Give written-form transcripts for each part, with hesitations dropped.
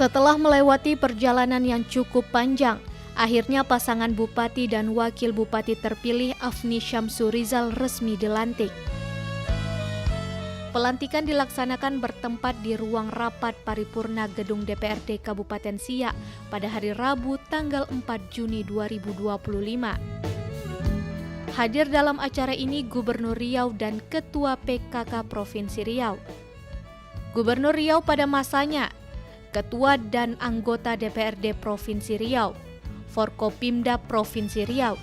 Setelah melewati perjalanan yang cukup panjang, akhirnya pasangan bupati dan wakil bupati terpilih Afni Syamsu Rizal resmi dilantik. Pelantikan dilaksanakan bertempat di ruang rapat paripurna Gedung DPRD Kabupaten Siak pada hari Rabu tanggal 4 Juni 2025. Hadir dalam acara ini Gubernur Riau dan Ketua PKK Provinsi Riau. Gubernur Riau pada masanya, Ketua dan anggota DPRD Provinsi Riau, Forkopimda Provinsi Riau,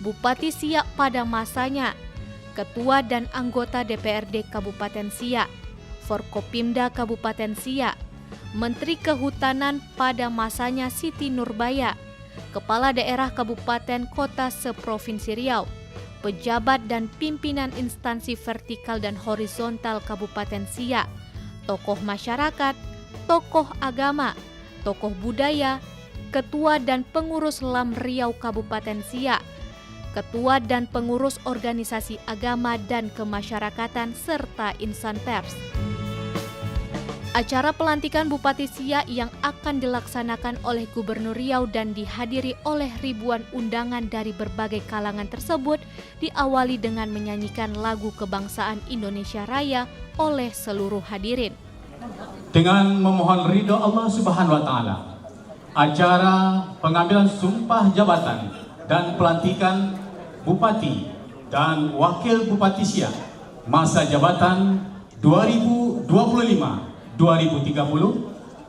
Bupati Siak pada masanya, Ketua dan anggota DPRD Kabupaten Siak, Forkopimda Kabupaten Siak, Menteri Kehutanan pada masanya Siti Nurbaya, Kepala Daerah Kabupaten Kota se-Provinsi Riau, pejabat dan pimpinan instansi vertikal dan horizontal Kabupaten Siak, tokoh masyarakat, tokoh agama, tokoh budaya, ketua dan pengurus LAM Riau Kabupaten Siak, ketua dan pengurus organisasi agama dan kemasyarakatan serta insan pers. Acara pelantikan Bupati Siak yang akan dilaksanakan oleh Gubernur Riau dan dihadiri oleh ribuan undangan dari berbagai kalangan tersebut diawali dengan menyanyikan lagu kebangsaan Indonesia Raya oleh seluruh hadirin. Dengan memohon ridho Allah Subhanahu wa Ta'ala, acara pengambilan sumpah jabatan dan pelantikan Bupati dan Wakil Bupati Siak masa jabatan 2025-2030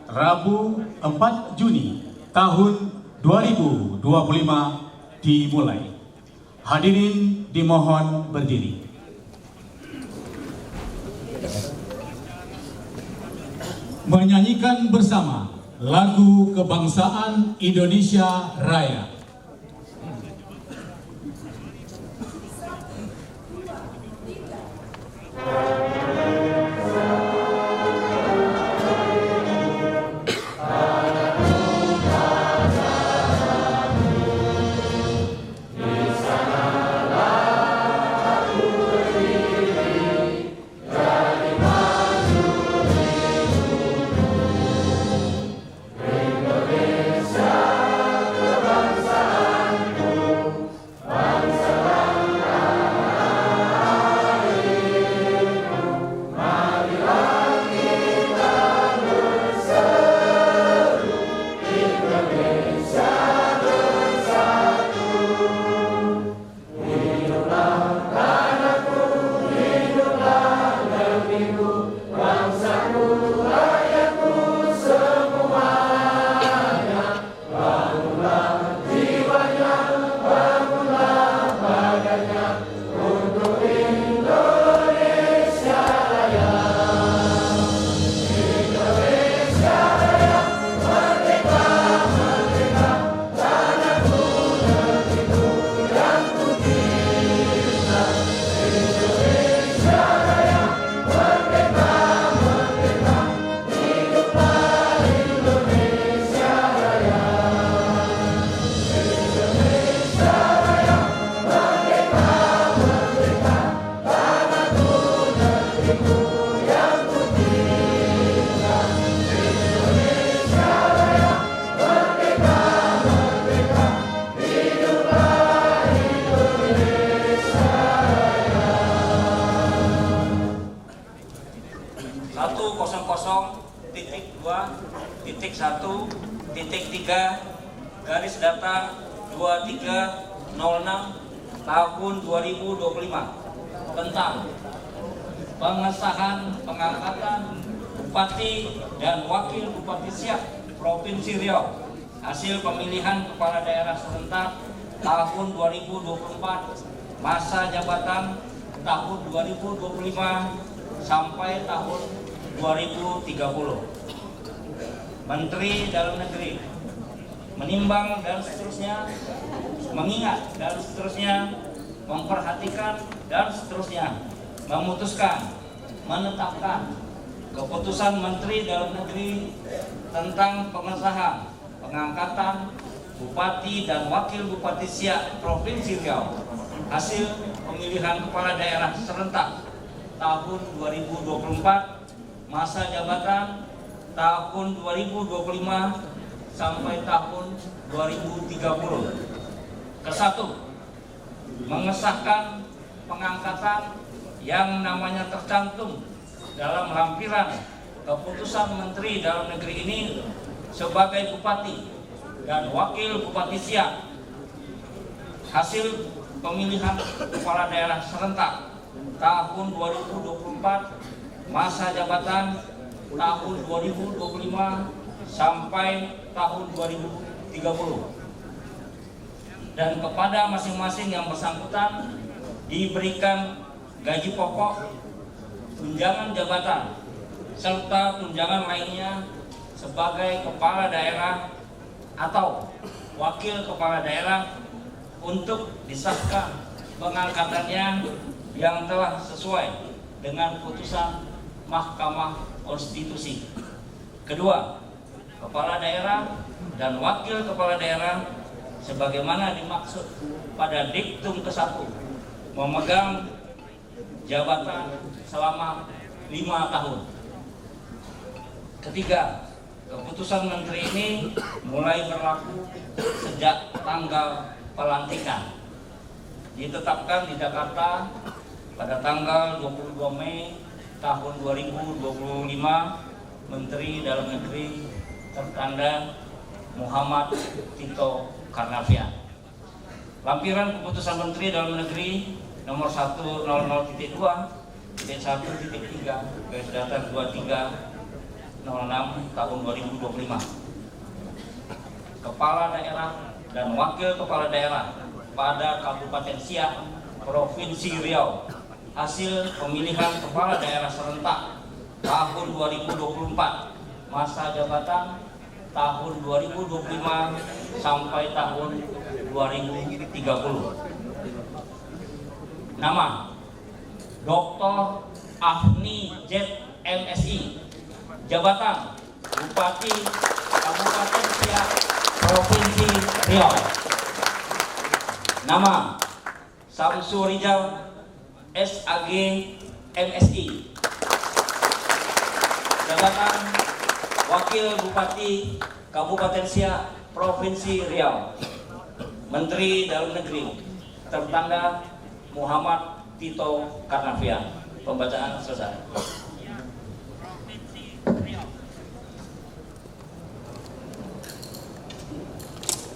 Rabu 4 Juni tahun 2025 dimulai. Hadirin dimohon berdiri. Menyanyikan bersama lagu kebangsaan Indonesia Raya. garis data 2306 tahun 2025 tentang pengesahan pengangkatan Bupati dan Wakil Bupati Siak Provinsi Riau hasil pemilihan kepala daerah serentak tahun 2024 masa jabatan tahun 2025 sampai tahun 2030. Menteri Dalam Negeri menimbang dan seterusnya, mengingat dan seterusnya, memperhatikan dan seterusnya, memutuskan, menetapkan keputusan Menteri Dalam Negeri tentang pengesahan pengangkatan Bupati dan Wakil Bupati Siak Provinsi Riau hasil pemilihan kepala daerah serentak tahun 2024 masa jabatan tahun 2025 sampai tahun 2030. Kesatu, mengesahkan pengangkatan yang namanya tercantum dalam lampiran keputusan Menteri Dalam Negeri ini sebagai Bupati dan Wakil Bupati Siak hasil pemilihan kepala daerah serentak tahun 2024 masa jabatan tahun 2025 sampai tahun 2030, dan kepada masing-masing yang bersangkutan diberikan gaji pokok, tunjangan jabatan, serta tunjangan lainnya sebagai kepala daerah atau wakil kepala daerah untuk disahkan pengangkatannya yang telah sesuai dengan putusan Mahkamah Konstitusi. Kedua, kepala daerah dan wakil kepala daerah sebagaimana dimaksud pada diktum ke-1 memegang jabatan selama 5 tahun. Ketiga, keputusan Menteri ini mulai berlaku sejak tanggal pelantikan. Ditetapkan di Jakarta pada tanggal 22 Mei tahun 2025, Menteri Dalam Negeri tertanda Muhammad Tito Karnavian. Lampiran keputusan Menteri Dalam Negeri nomor 100.2.1.3 garis datar 2306 tahun 2025. Kepala daerah dan wakil kepala daerah pada Kabupaten Siak, Provinsi Riau, hasil pemilihan kepala daerah serentak tahun 2024 masa jabatan tahun 2025 sampai tahun 2030. Nama Dr. Afni Z MSI, jabatan Bupati Kabupaten Siak, Provinsi Riau. Nama Samsu Rizal SAG MSI, jabatan Wakil Bupati Kabupaten Siak, Provinsi Riau. Menteri Dalam Negeri tertanda Muhammad Tito Karnavian. Pembacaan selesai.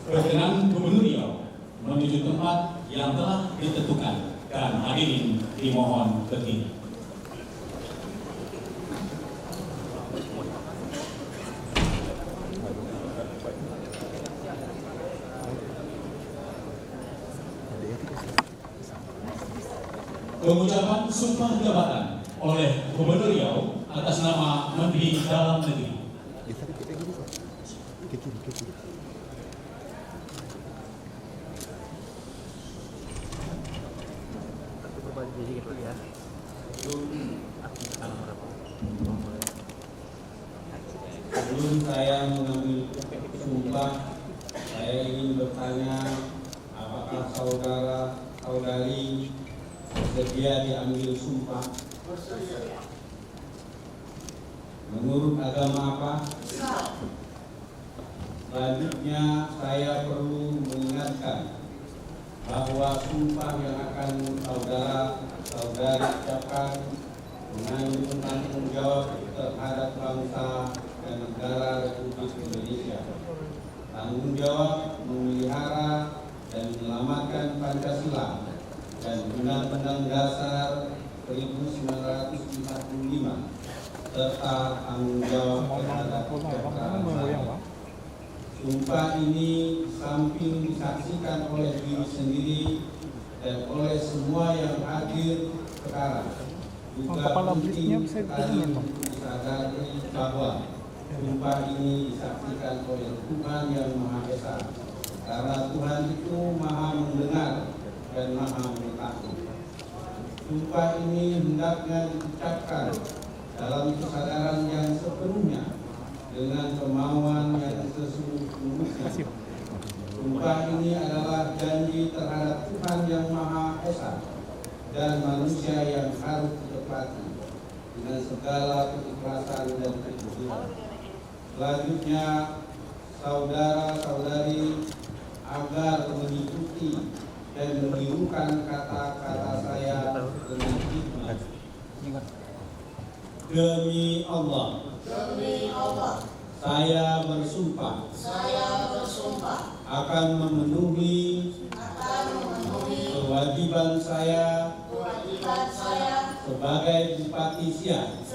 Perkenan Gubernur Riau menuju tempat yang telah ditentukan dan hadirin dimohon berdiri. Pengucapan sumpah jabatan oleh Gubernur Riau atas nama Menteri Dalam Negeri. Sebelum saya mengambil sumpah, saya ingin bertanya, apakah saudara-saudari bersedia diambil sumpah? Menurut agama apa? Selanjutnya saya perlu mengingatkan bahwa sumpah yang akan saudara-saudari ucapkan mengandung tanggung jawab terhadap bangsa dan negara Republik Indonesia. Tanggung jawab memelihara dan menyelamatkan Pancasila dan Undang-Undang Dasar 1945 serta tanggung jawab terhadap kebangsaan. Sumpah ini samping disaksikan oleh diri sendiri dan oleh semua yang hadir sekarang, juga penting sekali disadari bahwa sumpah ini disaksikan oleh Tuhan yang Maha Esa, karena Tuhan itu Maha mendengar dan Maha mengetahui. Sumpah ini hendaknya diucapkan dalam kesadaran yang sepenuhnya dengan kemauan yang sesungguhnya. Sumpah ini adalah janji terhadap Tuhan yang Maha Esa dan manusia yang harus ditepati dengan segala keikhlasan dan kejujuran. Selanjutnya, saudara-saudari agar mengikuti dan menirukan kata-kata saya dengan hikmat. Demi Allah. Saya bersumpah. Akan memenuhi kewajiban saya sebagai Bupati Siak.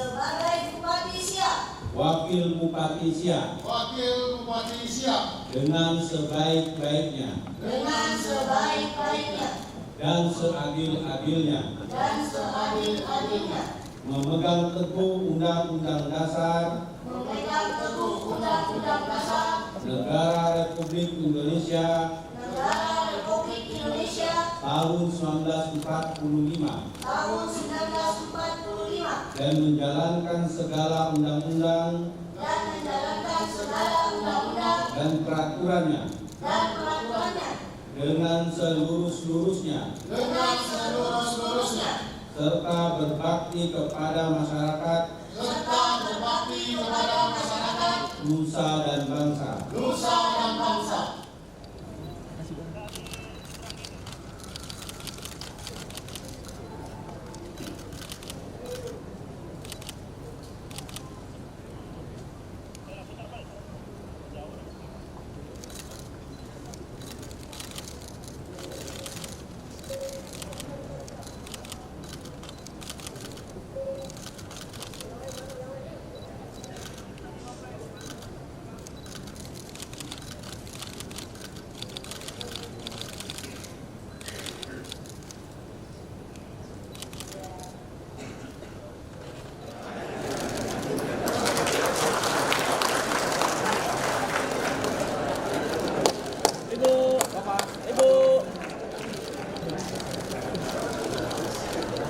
Wakil Bupati Siak. Dengan sebaik-baiknya. Dan seadil-adilnya. Memegang teguh Undang-Undang Dasar Negara Republik Indonesia tahun 1945 dan menjalankan segala undang-undang dan peraturannya dengan seluruh-seluruhnya serta berbakti kepada masyarakat nusa dan bangsa.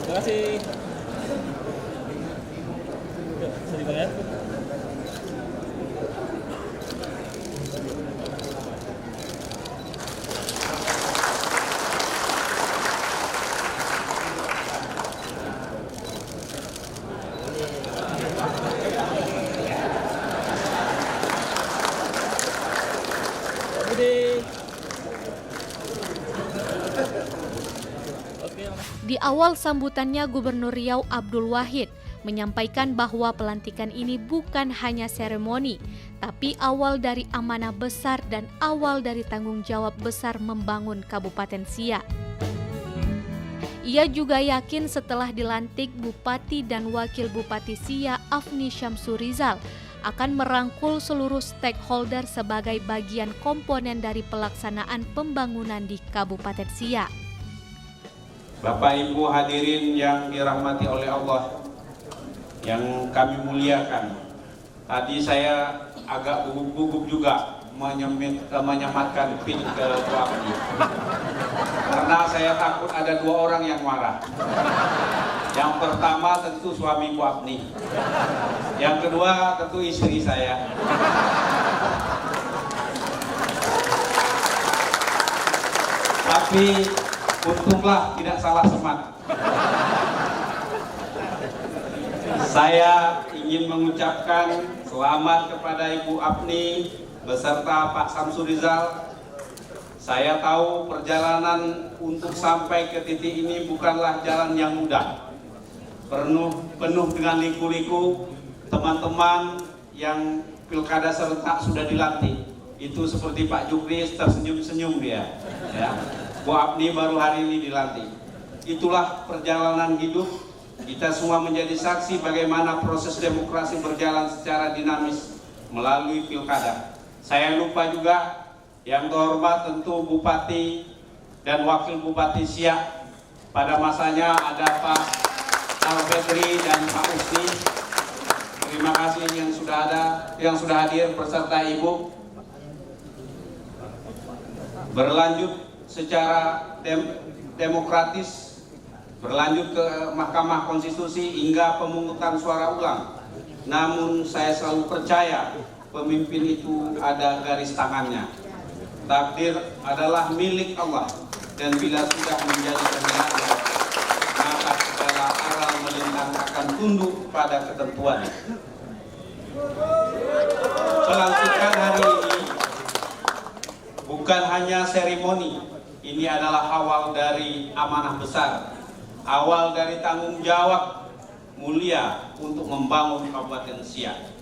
Terima kasih. Yuk, bisa dibayar. Di awal sambutannya, Gubernur Riau Abdul Wahid menyampaikan bahwa pelantikan ini bukan hanya seremoni, tapi awal dari amanah besar dan awal dari tanggung jawab besar membangun Kabupaten Siak. Ia juga yakin setelah dilantik, Bupati dan Wakil Bupati Siak Afni Syamsurizal akan merangkul seluruh stakeholder sebagai bagian komponen dari pelaksanaan pembangunan di Kabupaten Siak. Bapak Ibu hadirin yang dirahmati oleh Allah, yang kami muliakan. Tadi saya agak gugup-gugup juga menyematkan PIN ke Bu Afni. Karena saya takut ada dua orang yang marah. Yang pertama tentu suami Bu Afni. Yang kedua tentu istri saya. Tapi untunglah tidak salah semat. Saya ingin mengucapkan selamat kepada Ibu Afni beserta Pak Syamsurizal. Saya tahu perjalanan untuk sampai ke titik ini bukanlah jalan yang mudah. Penuh dengan liku-liku. Teman-teman yang pilkada serentak sudah dilantik. Itu seperti Pak Jukris tersenyum-senyum dia. Ya. Bu Afni baru hari ini dilantik. Itulah perjalanan hidup. Kita semua menjadi saksi bagaimana proses demokrasi berjalan secara dinamis melalui pilkada. Saya lupa juga yang terhormat tentu Bupati dan Wakil Bupati Siak. Pada masanya ada Pak Al-Fedri dan Pak Usni. Terima kasih yang sudah hadir beserta Ibu. Berlanjut secara demokratis, berlanjut ke Mahkamah Konstitusi hingga pemungutan suara ulang. Namun saya selalu percaya pemimpin itu ada garis tangannya. Takdir adalah milik Allah, dan bila sudah menjadi kehendaknya, maka segala aral melintang akan tunduk pada ketentuan. pelantikan hari ini bukan hanya seremoni, ini adalah awal dari amanah besar, awal dari tanggung jawab mulia untuk membangun Kabupaten Siak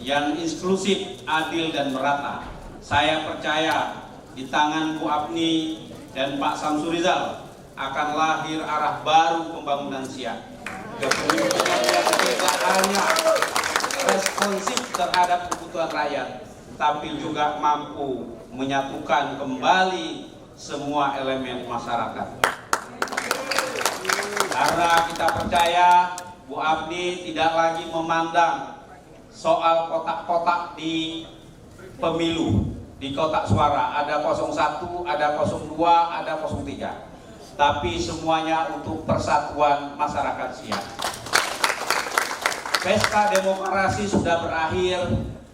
yang inklusif, adil, dan merata. Saya percaya di tangan Bu Apni dan Pak Samsurizal akan lahir arah baru pembangunan Siak. Kepemimpinan yang tidak hanya responsif terhadap kebutuhan rakyat, tapi juga mampu menyatukan kembali semua elemen masyarakat. Karena kita percaya Bu Apni tidak lagi memandang soal kotak-kotak di pemilu, di kotak suara, ada 01, ada 02, ada 03. Tapi semuanya untuk persatuan masyarakat Siak. Pesta demokrasi sudah berakhir,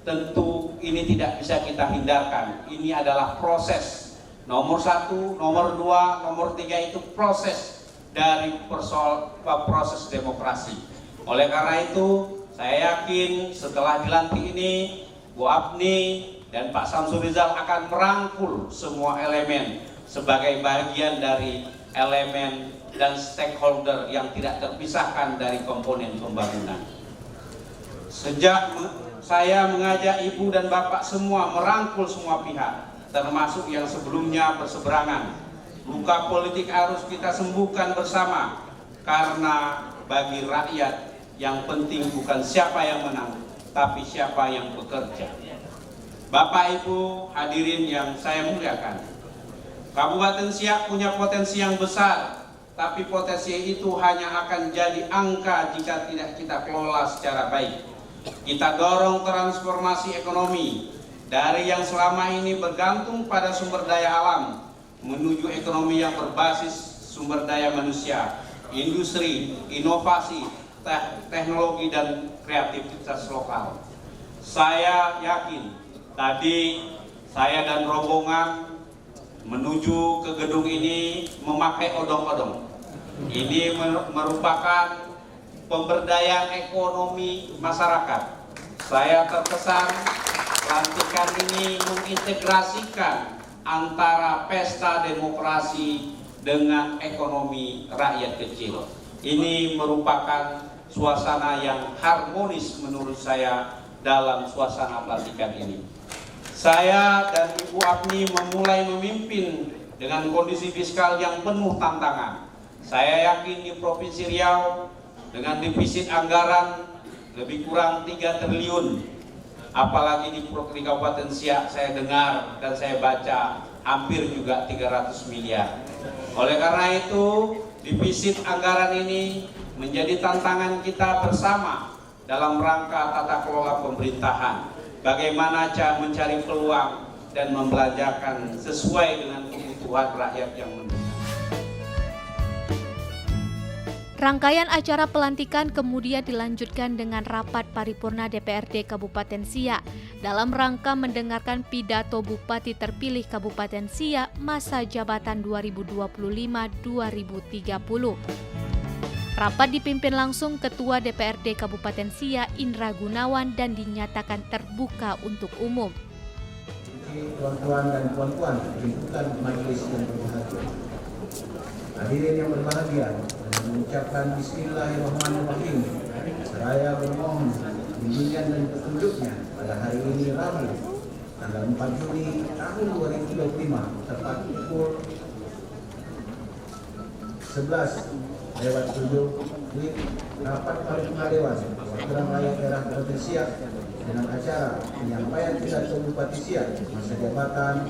tentu ini tidak bisa kita hindarkan. Ini adalah proses. Nomor 1, nomor 2, nomor 3 itu proses dari proses demokrasi. Oleh karena itu, saya yakin setelah dilantik ini, Bu Apni dan Pak Samsurizal akan merangkul semua elemen sebagai bagian dari elemen dan stakeholder yang tidak terpisahkan dari komponen pembangunan. Sejak saya mengajak Ibu dan Bapak semua merangkul semua pihak, termasuk yang sebelumnya berseberangan. Luka politik harus kita sembuhkan bersama, karena bagi rakyat yang penting bukan siapa yang menang, tapi siapa yang bekerja. Bapak Ibu hadirin yang saya muliakan, Kabupaten Siak punya potensi yang besar, tapi potensi itu hanya akan jadi angka jika tidak kita kelola secara baik. Kita dorong transformasi ekonomi dari yang selama ini bergantung pada sumber daya alam menuju ekonomi yang berbasis sumber daya manusia, industri, inovasi, teknologi, dan kreativitas lokal. Saya yakin tadi saya dan rombongan menuju ke gedung ini memakai odong-odong. Ini merupakan pemberdayaan ekonomi masyarakat. Saya terkesan pelantikan ini mengintegrasikan antara pesta demokrasi dengan ekonomi rakyat kecil. Ini merupakan suasana yang harmonis menurut saya dalam suasana pelantikan ini. Saya dan Ibu Apni memulai memimpin dengan kondisi fiskal yang penuh tantangan. Saya yakin di Provinsi Riau dengan defisit anggaran lebih kurang 3 triliun, apalagi di Kabupaten Siak saya dengar dan saya baca hampir juga 300 miliar. Oleh karena itu, defisit anggaran ini menjadi tantangan kita bersama dalam rangka tata kelola pemerintahan. Bagaimana cara mencari peluang dan membelanjakan sesuai dengan kebutuhan rakyat yang mendengar. Rangkaian acara pelantikan kemudian dilanjutkan dengan rapat paripurna DPRD Kabupaten Siak dalam rangka mendengarkan pidato Bupati terpilih Kabupaten Siak masa jabatan 2025-2030. Rapat dipimpin langsung Ketua DPRD Kabupaten Siak Indra Gunawan dan dinyatakan terbuka untuk umum. Tuan-tuan dan puan-puan, pimpinan majelis yang berbahagia. Hadirin yang berbahagia, mengucapkan Bismillahirrahmanirrahim. Saya bermohon bimbingan dan petunjuknya pada hari ini Rabu, tanggal 4 Juni tahun 2025, tepat pukul 11:07 di rapat paripurna Dewan Perwakilan Rakyat Daerah Kabupaten Siak dengan acara penyampaian pidato Bupati Siak masa jabatan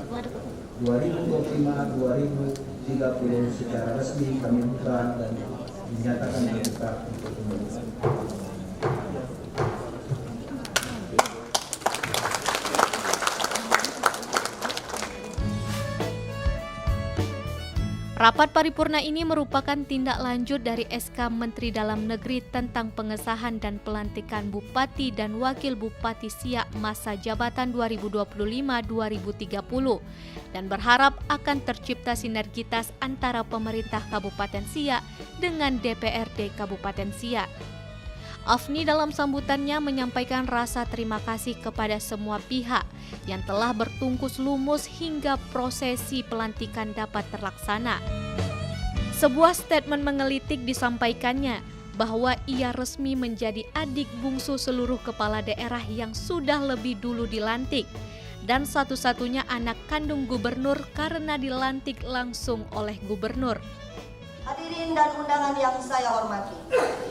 2025-2030 secara resmi kami buka dan dinyatakan terbuka untuk umum. Rapat paripurna ini merupakan tindak lanjut dari SK Menteri Dalam Negeri tentang pengesahan dan pelantikan Bupati dan Wakil Bupati Siak masa jabatan 2025-2030 dan berharap akan tercipta sinergitas antara pemerintah Kabupaten Siak dengan DPRD Kabupaten Siak. Afni dalam sambutannya menyampaikan rasa terima kasih kepada semua pihak yang telah bertungkus lumus hingga prosesi pelantikan dapat terlaksana. Sebuah statement menggelitik disampaikannya bahwa ia resmi menjadi adik bungsu seluruh kepala daerah yang sudah lebih dulu dilantik dan satu-satunya anak kandung gubernur karena dilantik langsung oleh gubernur. Hadirin dan undangan yang saya hormati,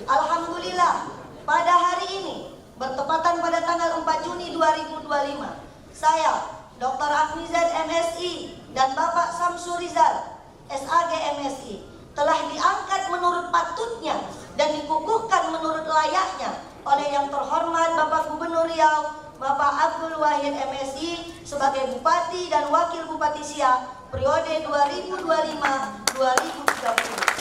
alhamdulillah pada hari ini bertepatan pada tanggal 4 Juni 2025, saya Dr. Afni Z MSI dan Bapak Samsur Rizal SAG MSI telah diangkat menurut patutnya dan dikukuhkan menurut layaknya oleh yang terhormat Bapak Gubernur Riau, Bapak Abdul Wahid MSI sebagai Bupati dan Wakil Bupati Siak periode 2025-2030.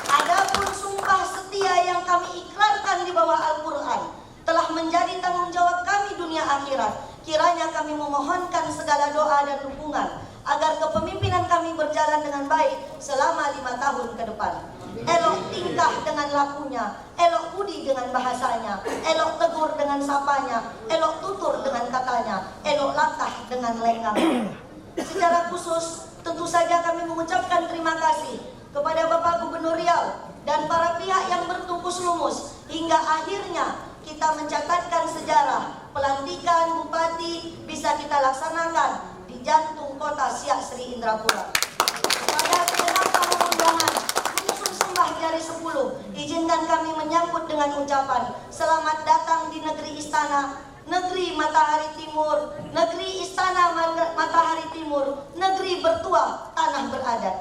Adapun sumpah setia yang kami ikrarkan di bawah Al-Quran telah menjadi tanggung jawab kami dunia akhirat. Kiranya kami memohonkan segala doa dan dukungan agar kepemimpinan kami berjalan dengan baik selama 5 tahun ke depan. Elok tingkah dengan lakunya, elok budi dengan bahasanya, elok tegur dengan sapanya, elok tutur dengan katanya, elok langkah dengan lenggangnya. Secara khusus, tentu saja kami mengucapkan terima kasih kepada Bapak Gubernur Riau dan para pihak yang bertungkus lumus hingga akhirnya kita mencatatkan sejarah pelantikan Bupati bisa kita laksanakan di jantung kota Siak Sri Indrapura. Pada segenap tamu undangan unsur sembah jari 10, izinkan kami menyambut dengan ucapan selamat datang di negeri istana, negeri matahari timur, negeri istana matahari timur, negeri bertuah tanah beradat.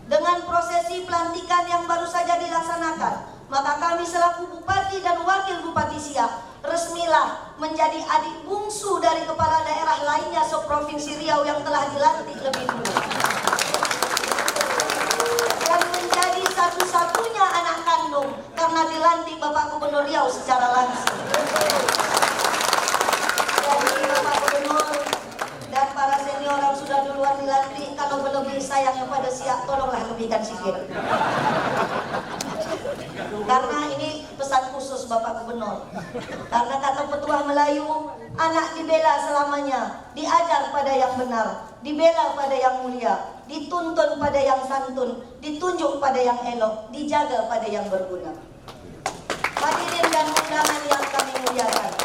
Dengan prosesi pelantikan yang baru saja dilaksanakan, maka kami selaku Bupati dan Wakil Bupati Siak resmilah menjadi adik bungsu dari kepala daerah lainnya seprovinsi Riau yang telah dilantik lebih dulu. Dan menjadi satu-satunya anak kandung karena dilantik Bapak Gubernur Riau secara langsung. Jadi Bapak Gubernur dan para senior yang sudah duluan dilantik, kalau berlebih sayang kepada Siak, tolonglah lebihkan sikit. Karena ini pesan khusus Bapak Gubernur. Karena kata petuah Melayu, anak dibela selamanya, diajar pada yang benar, dibela pada yang mulia, dituntun pada yang santun, ditunjuk pada yang elok, dijaga pada yang berguna. Hadirin dan undangan yang kami muliakan,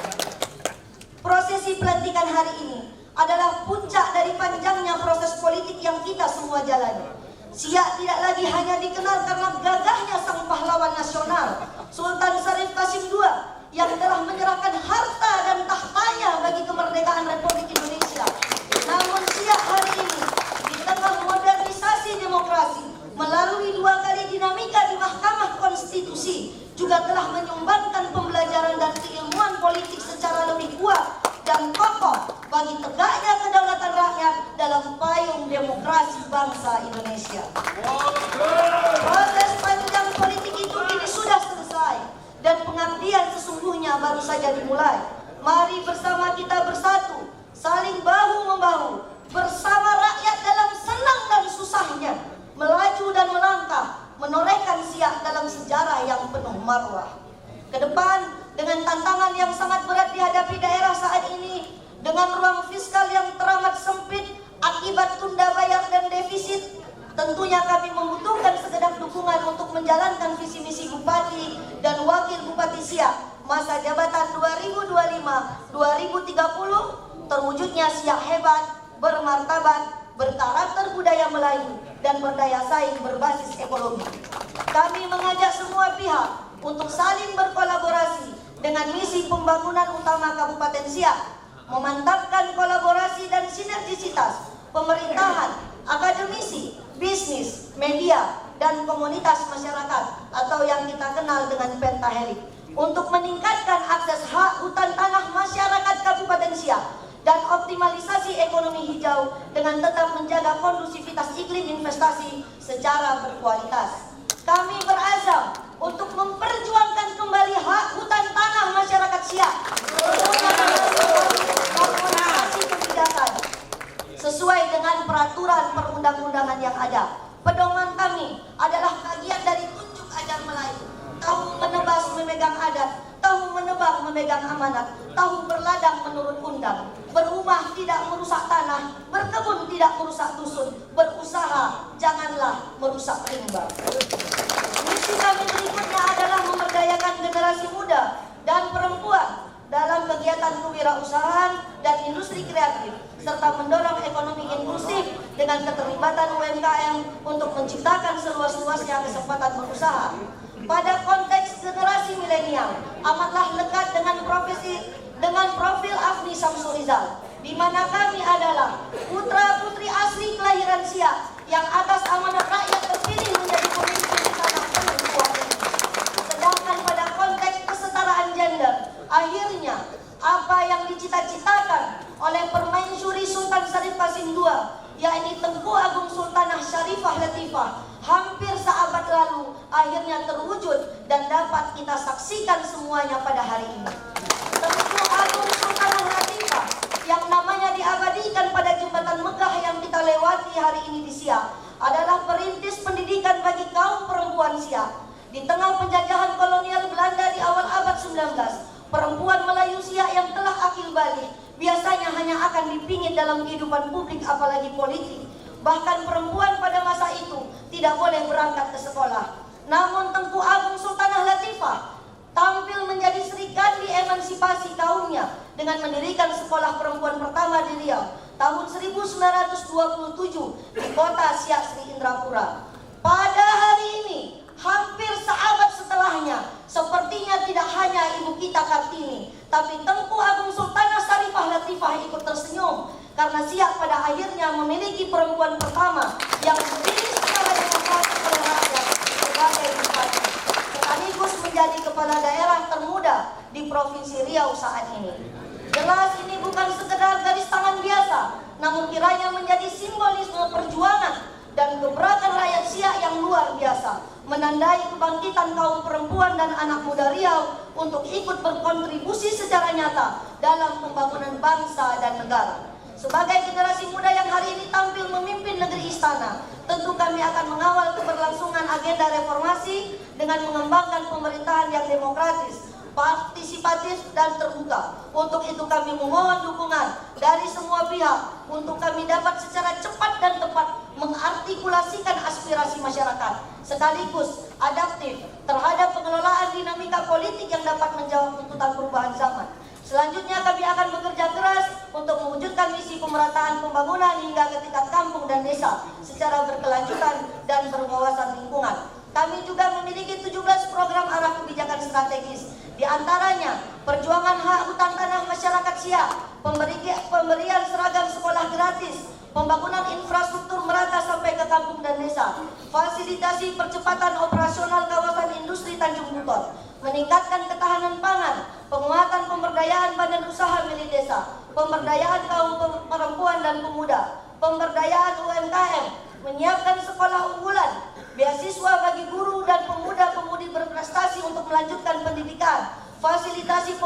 prosesi pelantikan hari ini adalah puncak dari panjangnya proses politik yang kita semua jalani. Siak tidak lagi hanya dikenal karena gagahnya sang pahlawan nasional Sultan Syarif Qasim II yang telah menyerahkan harta dan tahtanya bagi kemerdekaan Republik Indonesia. Namun Siak hari ini di tengah modernisasi demokrasi melalui 2 kali dinamika di Mahkamah Konstitusi juga telah menyumbangkan pembelajaran dan keilmuan politik secara lebih kuat dan kokoh bagi tegaknya kedaulatan rakyat dalam payung demokrasi bangsa Indonesia. Proses panjang politik itu kini sudah selesai dan pengabdian sesungguhnya baru saja dimulai. Mari bersama kita bersatu, saling bahu-membahu, bersama rakyat dalam senang dan susahnya, melaju dan melangkah, menorehkan Siak dalam sejarah yang penuh marwah. Ke depan, dengan tantangan yang sangat berat dihadapi daerah saat ini, dengan ruang fiskal yang teramat sempit akibat tunda bayar dan defisit, tentunya kami membutuhkan segenap dukungan untuk menjalankan visi misi Bupati dan Wakil Bupati Siak masa jabatan 2025-2030, terwujudnya Siak hebat, bermartabat, berkarakter budaya Melayu, dan berdaya saing berbasis ekologi. Kami mengajak semua pihak untuk saling berkolaborasi dengan misi pembangunan utama Kabupaten Siak, memantapkan kolaborasi dan sinergisitas pemerintahan, akademisi, bisnis, media, dan komunitas masyarakat atau yang kita kenal dengan pentahelik untuk meningkatkan akses hak hutan tanah masyarakat Kabupaten Siak dan optimalisasi ekonomi hijau dengan tetap menjaga kondusivitas iklim investasi secara berkualitas. Kami berazam untuk memperjuangkan kembali hak hutan tanah masyarakat Siak harmonisasi kebijakan sesuai dengan peraturan perundang-undangan yang ada. Pedoman kami adalah bagian dari tunjuk ajar Melayu. tahu menebas memegang adat, tahu menebang memegang amanat, tahu berladang menurut undang, berumah tidak merusak tanah, berkebun tidak merusak dusun, berusaha janganlah merusak rimba. Misi kami berikutnya adalah memberdayakan generasi muda dan perempuan dalam kegiatan kewirausahaan dan industri kreatif, serta mendorong ekonomi inklusif dengan keterlibatan UMKM untuk menciptakan seluas-luasnya kesempatan berusaha. Pada konteks generasi milenial, amatlah lekat dengan profil Afni Samsurizal, di mana kami adalah putra-putri asli kelahiran Siak yang atas amanat rakyat terpilih menjadi pemimpin di tanah perempuan ini. Sedangkan pada konteks kesetaraan gender, akhirnya apa yang dicita-citakan oleh permaisuri Sultan Syarif Qasim II, yakni Tengku Agung Sultanah Syarifah Latifah, hampir seabad lalu akhirnya terwujud dan dapat kita saksikan semuanya pada hari ini. Tengku Agung Sultanah Latifah yang namanya diabadikan pada jembatan Megah yang kita lewati hari ini di Siak adalah perintis pendidikan bagi kaum perempuan Siak. Di tengah penjajahan kolonial Belanda di awal abad 19, perempuan Melayu Siak yang telah akil balik biasanya hanya akan dipingit dalam kehidupan publik apalagi politik. Bahkan perempuan pada masa itu tidak boleh berangkat ke sekolah. Namun Tengku Agung Sultanah Latifah tampil menjadi serikandi emansipasi kaumnya dengan mendirikan sekolah perempuan pertama di Riau tahun 1927 di kota Siak Sri Indrapura. Pada hari ini, hampir seabad setelahnya, sepertinya tidak hanya ibu kita Kartini, tapi Tengku Agung Sultanah Syarifah Latifah ikut tersenyum karena Siak pada akhirnya memiliki perempuan pertama yang dipilih secara demokratis oleh rakyat sebagai bupati, sekaligus menjadi kepala daerah termuda di Provinsi Riau saat ini. Jelas ini bukan sekedar garis tangan biasa, namun kiranya menjadi simbolisme perjuangan dan gebrakan rakyat Siak yang luar biasa, menandai kebangkitan kaum perempuan dan anak muda Riau untuk ikut berkontribusi secara nyata dalam pembangunan bangsa dan negara. Sebagai generasi muda yang hari ini tampil memimpin negeri istana, tentu kami akan mengawal keberlangsungan agenda reformasi dengan mengembangkan pemerintahan yang demokratis, partisipatif dan terbuka. Untuk itu kami memohon dukungan dari semua pihak untuk kami dapat secara cepat dan tepat mengartikulasikan aspirasi masyarakat, sekaligus adaptif terhadap pengelolaan dinamika politik yang dapat menjawab tuntutan perubahan zaman. Selanjutnya kami akan bekerja keras untuk mewujudkan misi pemerataan pembangunan hingga ke tingkat kampung dan desa secara berkelanjutan dan berwawasan lingkungan. Kami juga memiliki 17 program arah kebijakan strategis. Di antaranya, perjuangan hak hutan tanah masyarakat Siak, pemberian seragam sekolah gratis, pembangunan infrastruktur merata sampai ke kampung dan desa, fasilitasi percepatan operasional kawasan industri Tanjung Buton, meningkatkan ketahanan pangan, penguatan pemberdayaan badan usaha milik desa, pemberdayaan kaum perempuan dan pemuda, pemberdayaan UMKM, menyiapkan sekolah unggulan, beasiswa bagi guru dan pemuda-pemudi berprestasi untuk melanjutkan pendidikan, fasilitasi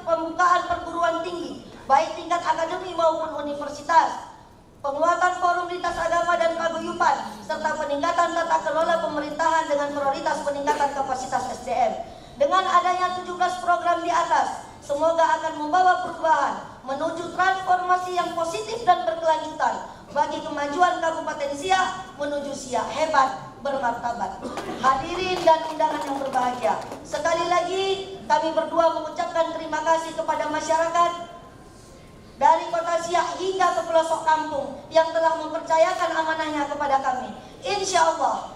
pembukaan perguruan tinggi, baik tingkat akademi maupun universitas, penguatan forum lintas agama dan paguyuban, serta peningkatan tata kelola pemerintahan dengan prioritas peningkatan kapasitas SDM. Dengan adanya 17 program di atas, semoga akan membawa perubahan menuju transformasi yang positif dan berkelanjutan bagi kemajuan Kabupaten Siak menuju Siak hebat bermartabat. Hadirin dan undangan yang berbahagia, sekali lagi kami berdua mengucapkan terima kasih kepada masyarakat dari Kota Siak hingga ke pelosok kampung yang telah mempercayakan amanahnya kepada kami. Insya Allah,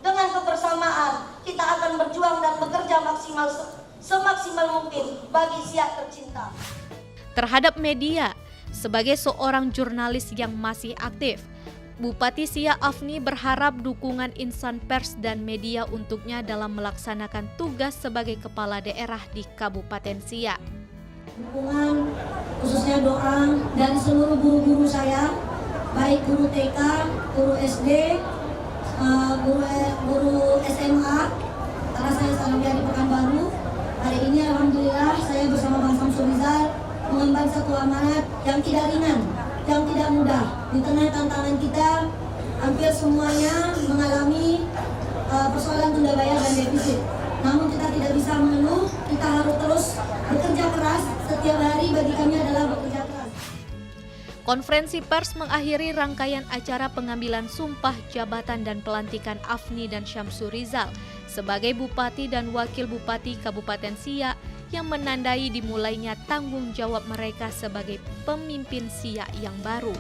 dengan kebersamaan kita akan berjuang dan bekerja semaksimal mungkin bagi Siak tercinta. Terhadap media, sebagai seorang jurnalis yang masih aktif, Bupati Siak Afni berharap dukungan insan pers dan media untuknya dalam melaksanakan tugas sebagai kepala daerah di Kabupaten Siak. Dukungan, khususnya doa dari seluruh guru-guru saya, baik guru TK, guru SD, guru SMA, karena saya sekarang di Pekanbaru. Hari ini alhamdulillah saya bersama Bang Samsurizal mengemban satu amanat yang tidak ringan, yang tidak mudah. Di tengah tantangan kita, hampir semuanya mengalami persoalan tunda bayar dan defisit. Namun kita tidak bisa mengeluh, kita harus terus bekerja keras. Setiap hari bagi kami adalah bekerja keras. Konferensi pers mengakhiri rangkaian acara pengambilan sumpah jabatan dan pelantikan Afni dan Syamsur Rizal sebagai Bupati dan Wakil Bupati Kabupaten Siak yang menandai dimulainya tanggung jawab mereka sebagai pemimpin Siak yang baru.